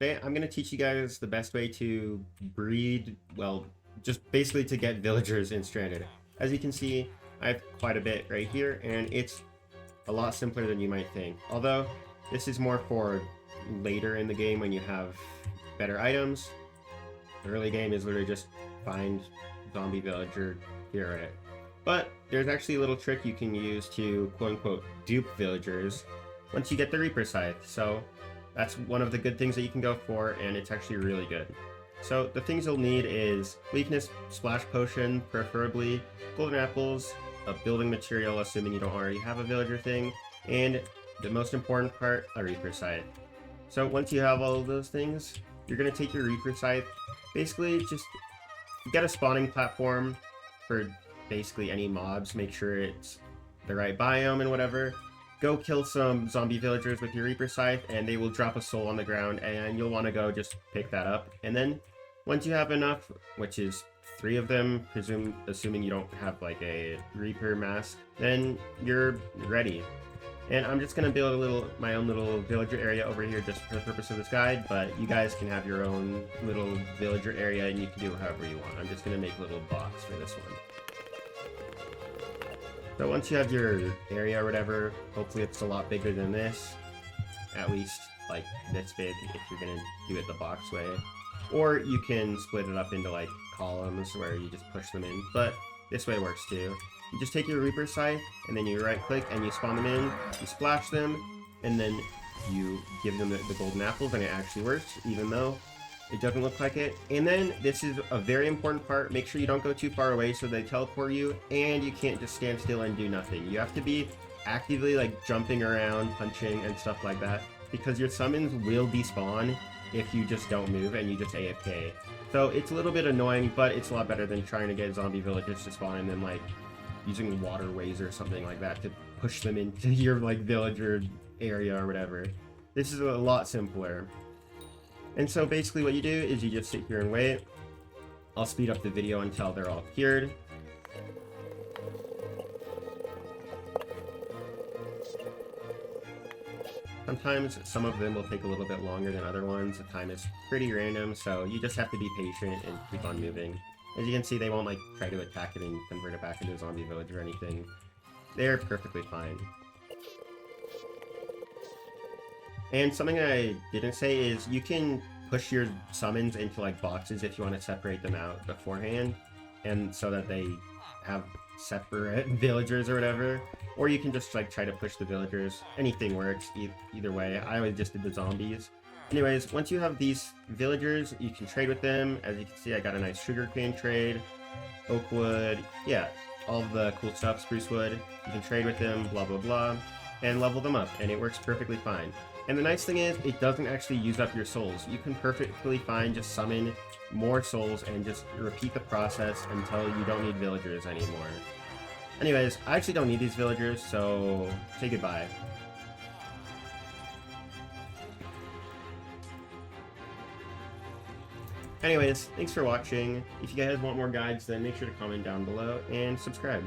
Today, I'm going to teach you guys the best way to breed, well, just basically to get villagers in Stranded. As you can see, I have quite a bit right here, and it's a lot simpler than you might think. Although, this is more for later in the game when you have better items. The early game is literally just find zombie villager, hero it. But there's actually a little trick you can use to quote-unquote dupe villagers once you get the Reaper Scythe. So that's one of the good things that you can go for, and it's actually really good. So the things you'll need is weakness splash potion, preferably golden apples, a building material, assuming you don't already have a villager thing, and the most important part, a Reaper Scythe. So once you have all of those things, you're going to take your Reaper Scythe, basically just get a spawning platform for basically any mobs, make sure it's the right biome and whatever. Go kill some zombie villagers with your Reaper Scythe, and they will drop a soul on the ground, and you'll want to go just pick that up. And then, once you have enough, which is 3 of them, assuming you don't have like a Reaper mask, then you're ready. And I'm just going to build my own little villager area over here just for the purpose of this guide, but you guys can have your own little villager area, and you can do it however you want. I'm just going to make a little box for this one. So once you have your area or whatever, hopefully it's a lot bigger than this, at least like this big if you're gonna do it the box way. Or you can split it up into like columns where you just push them in, but this way works too. You just take your Reaper Scythe, and then you right click and you spawn them in, you splash them, and then you give them the golden apples, and it actually works, even though it doesn't look like it. And then, this is a very important part, make sure you don't go too far away so they teleport you, and you can't just stand still and do nothing. You have to be actively like jumping around, punching, and stuff like that, because your summons will despawn if you just don't move and you just AFK. So it's a little bit annoying, but it's a lot better than trying to get zombie villagers to spawn and then like using waterways or something like that to push them into your like villager area or whatever. This is a lot simpler. And so basically what you do is you just sit here and wait. I'll speed up the video until they're all cured. Sometimes some of them will take a little bit longer than other ones. The time is pretty random, so you just have to be patient and keep on moving. As you can see, they won't like try to attack it and convert it back into a zombie village or anything. They're perfectly fine. And something I didn't say is you can push your summons into like boxes if you want to separate them out beforehand, and so that they have separate villagers or whatever. Or you can just like try to push the villagers. Anything works, either way. I always just did the zombies. Anyways, once you have these villagers, you can trade with them. As you can see, I got a nice sugarcane trade, oak wood, yeah, all the cool stuff, spruce wood. You can trade with them, blah blah blah, and level them up, and it works perfectly fine. And the nice thing is, it doesn't actually use up your souls. You can perfectly fine just summon more souls and just repeat the process until you don't need villagers anymore. Anyways, I actually don't need these villagers, so say goodbye. Anyways, thanks for watching. If you guys want more guides, then make sure to comment down below and subscribe.